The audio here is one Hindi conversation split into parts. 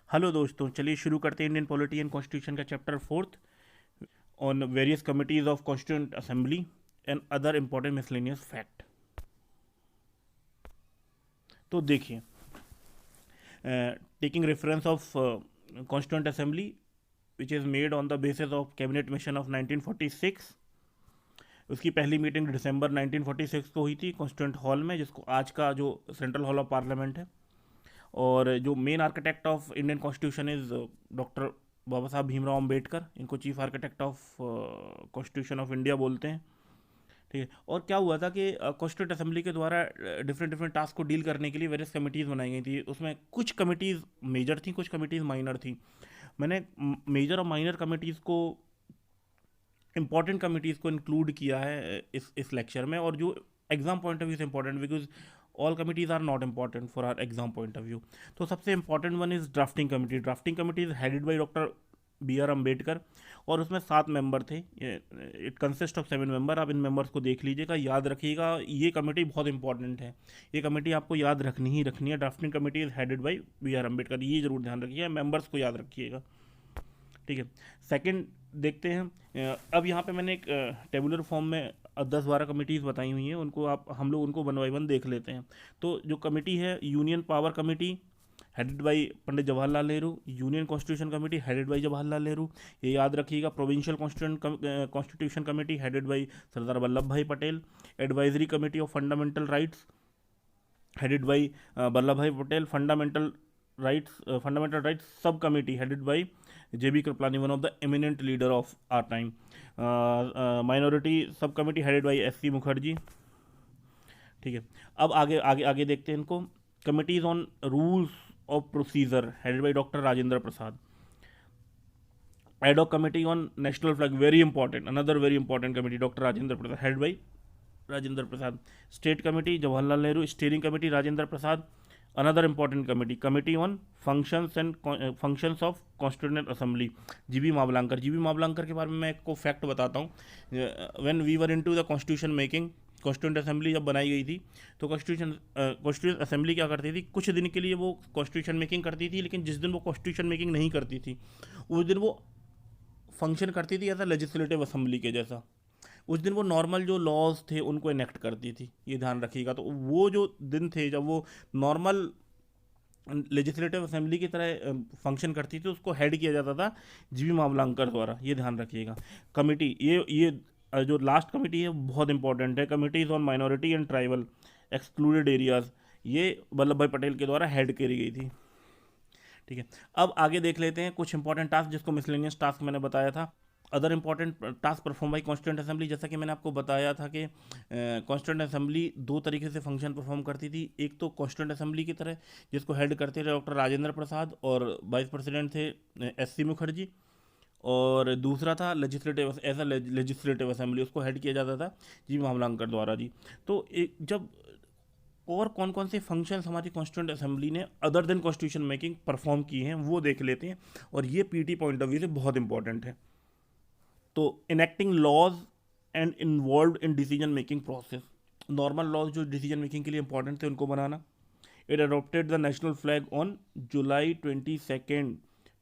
हेलो दोस्तों, चलिए शुरू करते हैं इंडियन पॉलिटी एंड कॉन्स्टिट्यूशन का chapter fourth on various committees of constituent assembly and other important miscellaneous fact. तो देखिए, taking reference of constituent assembly which is made on the basis of cabinet mission of 1946। उसकी पहली मीटिंग दिसंबर 1946 को हुई थी कॉन्स्टिट्यूंट हॉल में, जिसको आज का जो सेंट्रल हॉल ऑफ पार्लियामेंट है। और जो main architect of Indian constitution is doctor Baba Saheb Bhimrao Ambedkar. इनको chief architect of constitution of India बोलते हैं। ठीक है। और क्या हुआ था कि कॉन्स्टिट्यूंट असेंबली के द्वारा डिफरेंट डिफरेंट टास्क को डील करने के लिए वेरियस कमिटीज़ बनाई गई थी। उसमें कुछ कमिटीज़ मेजर थी, कुछ कमिटीज़ माइनर थी। मैंने मेजर और माइनर कमिटीज़ को, इंपॉर्टेंट कमिटीज़ को इंक्लूड किया है इस लेक्चर में। और जो एग्जाम पॉइंट ऑफ व्यू से important, because all committees are not important for our exam point of view. तो सबसे important one is drafting committee. Drafting committee is headed by doctor B R Ambedkar और उसमें 7 मेंबर थे। It consist of 7 member. आप इन मेंबर्स को देख लीजिएगा, याद रखिएगा, ये कमेटी बहुत इंपॉर्टेंट है। ये कमेटी आपको याद रखनी ही रखनी है। Drafting committee is headed by B R Ambedkar, ये जरूर ध्यान रखिएगा, मेंबर्स को याद रखिएगा। ठीक है। सेकंड देखते हैं, अब यहाँ पे मैंने एक टेबुलर फॉर्म में 10-12 कमिटीज़ बताई हुई हैं। उनको हम लोग उनको वन बाई वन देख लेते हैं। तो जो कमेटी है, union power committee headed by Pandit Jawaharlal Nehru. Union constitution committee headed by Jawaharlal Nehru, ये याद रखिएगा। Provincial constitution committee headed by Sardar Vallabh Bhai Patel. Advisory committee of fundamental rights headed by Vallabh Bhai Patel. Fundamental rights sub committee headed by JB Kripalani, one of the eminent leader of our time. Minority subcommittee headed by SC Mukherjee. ठीक है। अब आगे आगे आगे देखते हैं इनको। Committees on rules of procedure headed by doctor Rajendra Prasad. Ad hoc committee on national flag, very important, another very important committee, doctor Rajendra Prasad, head by Rajendra Prasad. State committee Jawaharlal Nehru. Steering committee Rajendra Prasad. Another important committee, committee on functions and functions of constituent assembly, GB Mavalankar. GB Mavalankar के बारे में मैं आपको फैक्ट बताता हूँ। When we were into the constitution making, constituent assembly जब बनाई गई थी, तो कॉन्स्टिट्यूशन असेंबली क्या करती थी, कुछ दिन के लिए वो कॉन्स्टिट्यूशन मेकिंग करती थी। लेकिन जिस दिन वो कॉन्स्टिट्यूशन मेकिंग नहीं करती थी, उस दिन वो फंक्शन करती थी एज अ लेजिस्लेटिव असेंबली के जैसा। उस दिन वो नॉर्मल जो लॉज थे उनको इनेक्ट करती थी, ये ध्यान रखिएगा। तो वो जो दिन थे जब वो नॉर्मल लेजिस्लेटिव असेंबली की तरह फंक्शन करती थी, उसको हेड किया जाता था जीबी मावलांकर द्वारा, ये ध्यान रखिएगा। कमिटी, ये जो लास्ट कमिटी है बहुत इंपॉर्टेंट है, committees on minority and tribal excluded areas, ये वल्लभ भाई पटेल के द्वारा हेड करी गई थी। ठीक है। अब आगे देख लेते हैं कुछ इंपॉर्टेंट टास्क, जिसको मिसलेनियस टास्क मैंने बताया था। Other important task perform by constituent assembly, जैसा कि मैंने आपको बताया था कि कॉन्स्टिट्यूंट असेंबली 2 तरीके से फंक्शन परफॉर्म करती थी। एक तो कॉन्स्टिट्यूंट असेंबली की तरह, जिसको हेड करते थे डॉक्टर राजेंद्र प्रसाद और वाइस प्रेसिडेंट थे SC मुखर्जी। और दूसरा था legislative, as a legislative assembly, उसको हेड किया जाता था जी मामलांकर द्वारा जी। तो एक जब और कौन कौन से फंक्शंस हमारी कॉन्स्टिट्यूंट असेंबली ने other than constitution making perform किए हैं, वो देख लेते हैं। और ये पीटी पॉइंट ऑफ व्यू से बहुत इंपॉर्टेंट है। तो enacting laws and involve in decision making process, normal laws जो डिसीजन मेकिंग के लिए इंपॉर्टेंट थे उनको बनाना। It adopted the national flag on July 22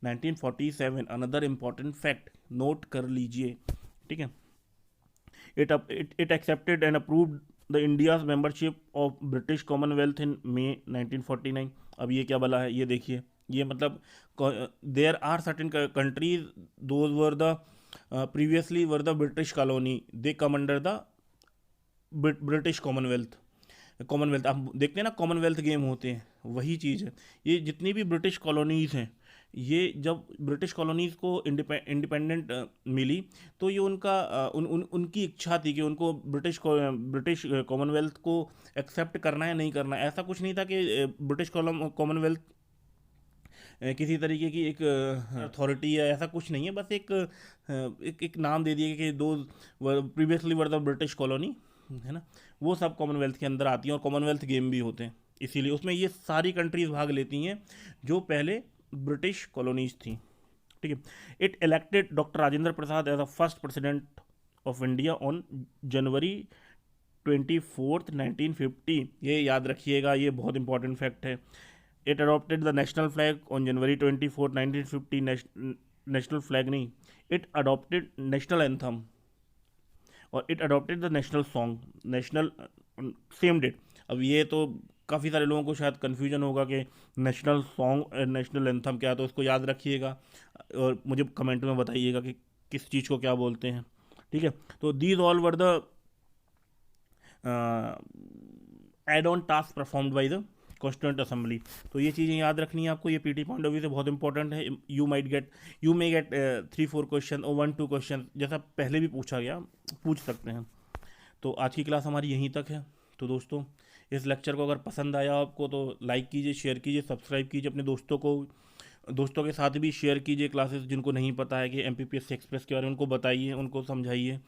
1947, another important fact, note कर लीजिए। ठीक है। It accepted and approved the India's membership of British Commonwealth in May 1949। अब ये क्या बला है, ये देखिए। ये मतलब there are certain countries those were the previously were the British colony, they come under the British commonwealth आप देखते हैं ना, कॉमनवेल्थ गेम होते हैं, वही चीज़ है। ये जितनी भी ब्रिटिश कॉलोनीज़ हैं, ये जब ब्रिटिश कॉलोनीज़ को इंडिपेंडेंट मिली, तो ये उनका उनकी इच्छा थी कि उनको ब्रिटिश कॉमनवेल्थ को एक्सेप्ट करना है नहीं करना। ऐसा कुछ नहीं था कि ब्रिटिश कॉमनवेल्थ किसी तरीके की एक अथॉरिटी है, ऐसा कुछ नहीं है। बस एक नाम दे दिया कि दो previously were the British colony, है ना, वो सब कॉमनवेल्थ के अंदर आती हैं। और कॉमनवेल्थ गेम भी होते हैं, इसीलिए उसमें ये सारी कंट्रीज भाग लेती हैं जो पहले ब्रिटिश कॉलोनीज थी। ठीक है। It elected doctor Rajendra Prasad as a first president of India on January 24 1950, ये याद रखिएगा, ये बहुत इंपॉर्टेंट फैक्ट है। It adopted the national flag on January 24, 1950। National flag नहीं, इट अडॉप्टेड नेशनल एंथम, और it adopted the national song, national same date. अब ये तो काफ़ी सारे लोगों को शायद कन्फ्यूजन होगा कि नेशनल सॉन्ग नेशनल एंथम क्या है, तो इसको याद रखिएगा और मुझे कमेंट में बताइएगा कि किस चीज़ को क्या बोलते हैं। ठीक है, तो these all were the add on task performed by the constituent assembly. तो ये चीज़ें याद रखनी है आपको, ये पीटी पॉइंट ऑफ व्यू से बहुत इंपॉर्टेंट है। यू मे गेट 3-4 क्वेश्चन और 1-2 क्वेश्चन, जैसा पहले भी पूछा गया, पूछ सकते हैं। तो आज की क्लास हमारी यहीं तक है। तो दोस्तों, इस लेक्चर को अगर पसंद आया आपको तो लाइक कीजिए, शेयर कीजिए, सब्सक्राइब कीजिए, अपने दोस्तों के साथ भी शेयर कीजिए क्लासेस, जिनको नहीं पता है कि MPPSC एक्सप्रेस के बारे में, उनको बताइए, उनको समझाइए।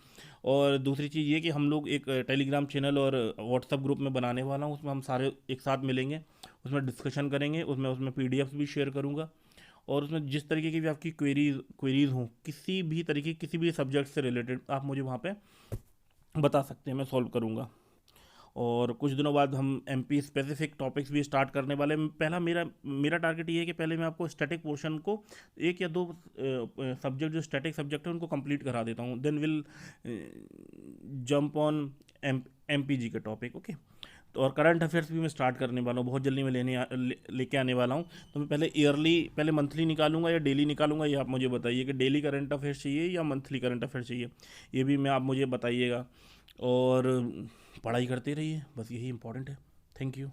और दूसरी चीज़ ये कि हम लोग एक टेलीग्राम चैनल और व्हाट्सअप ग्रुप में बनाने वाला हूँ, उसमें हम सारे एक साथ मिलेंगे, उसमें डिस्कशन करेंगे, उसमें PDFs भी शेयर करूँगा। और उसमें जिस तरीके की भी आपकी क्वेरीज हों, किसी भी तरीके, किसी भी सब्जेक्ट से रिलेटेड, आप मुझे वहाँ पे बता सकते हैं, मैं सॉल्व करूँगा। और कुछ दिनों बाद हम MP स्पेसिफिक टॉपिक्स भी स्टार्ट करने वाले हैं। पहला मेरा टारगेट ये है कि पहले मैं आपको स्टैटिक पोर्शन को 1 या 2 सब्जेक्ट जो स्टैटिक सब्जेक्ट है उनको कंप्लीट करा देता हूँ, then will jump on MPG के टॉपिक। ओके, तो और करंट अफेयर्स भी मैं स्टार्ट करने वाला हूँ, बहुत जल्दी मैं लेके आने वाला हूँ। तो मैं पहले मंथली निकालूंगा या डेली निकालूंगा, ये आप मुझे बताइए कि डेली करंट अफेयर्स चाहिए या मंथली करंट अफेयर्स चाहिए, ये भी आप मुझे बताइएगा। और पढ़ाई करते रहिए, बस यही इंपॉर्टेंट है। Thank you.